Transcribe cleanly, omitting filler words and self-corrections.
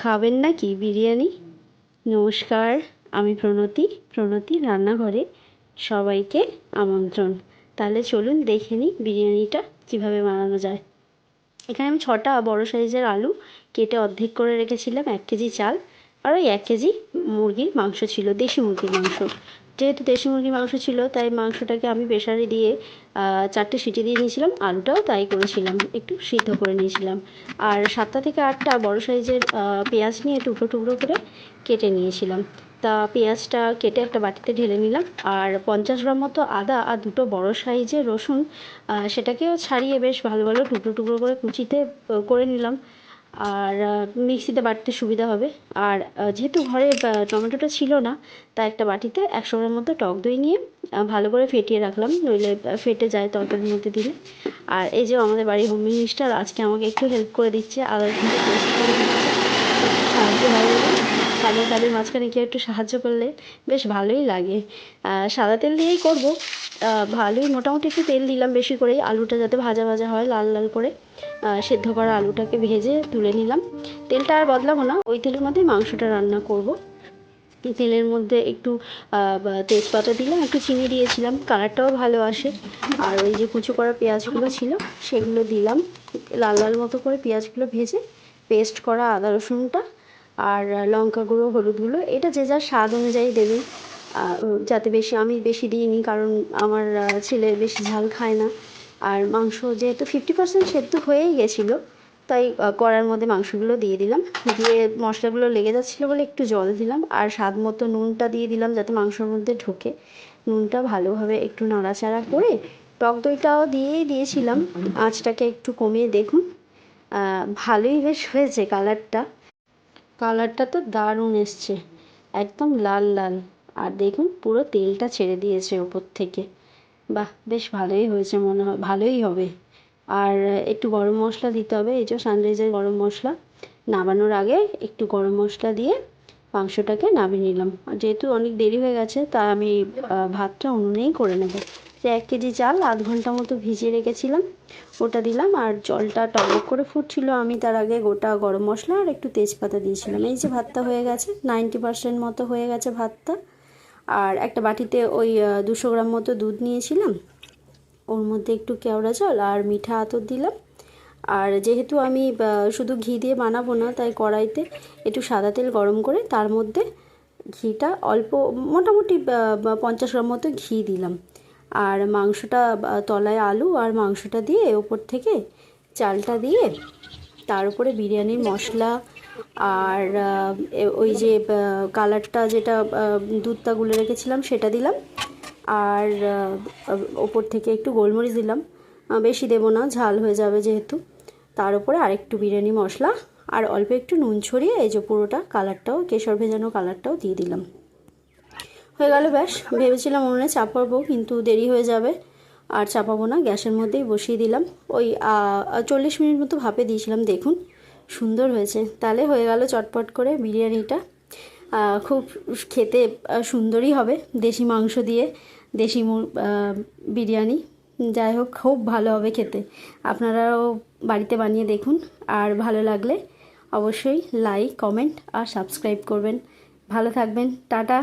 খাবেন নাকি বিরিয়ানি? নমস্কার, আমি প্রণতি রান্নাঘরে সবাইকে আমন্ত্রণ। তাহলে চলুন দেখে নিই বিরিয়ানিটা কীভাবে বানানো যায়। এখানে আমি 6টা বড় সাইজের আলু কেটে অর্ধেক করে রেখেছিলাম, 1 কেজি চাল আর ওই 1 কেজি মুরগির মাংস ছিল, দেশি মুরগির মাংস। যেহেতু দেশি মুরগির মাংস ছিল তাই মাংসটাকে আমি প্রেসারে দিয়ে 4টে সিটি দিয়ে নিয়েছিলাম, আলুটাও তাই করেছিলাম, একটু সিদ্ধ করে নিয়েছিলাম। আর 7টা থেকে 8টা বড় সাইজের পেঁয়াজ নিয়ে টুকরো টুকরো করে কেটে নিয়েছিলাম। তা পেঁয়াজটা কেটে একটা বাটিতে ঢেলে নিলাম। আর 50 গ্রাম মতো আদা আর 2টো বড় সাইজের রসুন, সেটাকেও ছাড়িয়ে বেশ ভালো ভালো টুকরো টুকরো করে কুচিতে করে নিলাম। আর মিক্সিতে বাটতে সুবিধা হবে। আর যেহেতু ঘরে টমেটোটা ছিল না, তাই একটা বাটিতে 100 গ্রাম মতো টক দই নিয়ে ভালো করে ফেটিয়ে রাখলাম, নইলে ফেটে যায় তরকারির মধ্যে দিলে। আর এই যে আমাদের বাড়ির হোম মিনিস্টার আজকে আমাকে একটু হেল্প করে দিচ্ছে, আদা রসুনটা পেস্ট করে দিচ্ছে, সাহায্য হয় বলে। কাজের মাঝখানে কেউ একটু সাহায্য করলে বেশ ভালোই লাগে। সাদা তেল দিয়েই করব। ভালোই মোটামুটি একটু তেল দিলাম বেশি করেই, আলুটা যাতে ভাজা ভাজা হয় লাল লাল করে। সেদ্ধ করা আলুটাকে ভেজে তুলে নিলাম। তেলটা আর বদলাবো না, ওই তেলের মধ্যেই মাংসটা রান্না করব। তেলের মধ্যে একটু তেজপাতা দিলাম, একটু চিনি দিয়েছিলাম, কালারটাও ভালো আসে। আর ওই যে কুচো করা পেঁয়াজগুলো ছিল সেগুলো দিলাম, লাল লাল মতো করে পেঁয়াজগুলো ভেজে পেস্ট করা আদা রসুনটা আর লঙ্কা গুঁড়ো হলুদ গুঁড়ো এটা যে যার স্বাদ অনুযায়ী দেবেন। যাতে বেশি, আমি বেশি দিইনি কারণ আমার ছেলে বেশি ঝাল খায় না। আর মাংস যেহেতু 50% সেদ্ধ হয়েই গেছিলো, তাই কড়ার মধ্যে মাংসগুলো দিয়ে দিলাম, দিয়ে মশলাগুলো লেগে যাচ্ছিলো বলে একটু জল দিলাম। আর স্বাদ মতো নুনটা দিয়ে দিলাম যাতে মাংসর মধ্যে ঢোকে। নুনটা ভালোভাবে একটু নাড়াচাড়া করে টক দইটাও দিয়েছিলাম। আঁচটাকে একটু কমিয়ে দেখুন, ভালোই বেশ হয়েছে কালারটা তো দারুণ এসছে, একদম লাল লাল। আর দেখুন পুরো তেলটা ছেড়ে দিয়েছে ওপর থেকে। বাহ, বেশ ভালোই হয়েছে, মনে হয় ভালোই হবে। আর একটু গরম মশলা দিতে হবে, এই যে সানরাইজের গরম মশলা। নামানোর আগে একটু গরম মশলা দিয়ে মাংসটাকে নামিয়ে নিলাম। আর যেহেতু অনেক দেরি হয়ে গেছে তাই আমি ভাতটা উনুনেই করে নেব। যে 1 কেজি চাল আধ ঘন্টা মতো ভিজিয়ে রেখেছিলাম, ওটা দিলাম। আর জলটা টকবক করে ফুটছিল, আমি তার আগে গোটা গরম মশলা আর একটু তেজপাতা দিয়েছিলাম। এই যে ভাতটা হয়ে গেছে, 90% মতো হয়ে গেছে ভাতটা। আর একটা বাটিতে ওই 200 গ্রাম মতো দুধ নিয়েছিলাম, ওর মধ্যে একটু কেওড়া জল আর মিঠা আতর দিলাম। আর যেহেতু আমি শুধু ঘি দিয়ে বানাবো না, তাই কড়াইতে একটু সাদা তেল গরম করে তার মধ্যে ঘিটা অল্প, মোটামুটি 50 গ্রাম মতো ঘি দিলাম। আর মাংসটা তলায় আলু আর মাংসটা দিয়ে ওপর থেকে চালটা দিয়ে তার উপরে বিরিয়ানির মশলা আর ওই যে কালারটা যেটা দুধটা গুলে রেখেছিলাম সেটা দিলাম। আর ওপর থেকে একটু গোলমরিচ দিলাম, বেশি দেবো না, ঝাল হয়ে যাবে যেহেতু। তার উপরে আরেকটু বিরিয়ানি মশলা আর অল্প একটু নুন ছড়িয়ে এই যে পুরোটা কালারটাও, কেশর ভেজানো কালারটাও দিয়ে দিলাম। হয়ে গেল ব্যাস। ভেবেছিলাম উনুনে চাপাবো কিন্তু দেরি হয়ে যাবে, আর চাপাবো না, গ্যাসের মধ্যেই বসিয়ে দিলাম। ওই 40 মিনিট মতো ভাপে দিয়েছিলাম, দেখুন সুন্দর হয়েছে। তাহলে হয়ে গেল চটপট করে বিরিয়ানিটা। খুব খেতে সুন্দরই হবে, দেশি মাংস দিয়ে দেশি বিরিয়ানি। যাই হোক, খুব ভালো হবে খেতে। আপনারাও বাড়িতে বানিয়ে দেখুন, আর ভালো লাগলে অবশ্যই লাইক, কমেন্ট আর সাবস্ক্রাইব করবেন। ভালো থাকবেন, টাটা।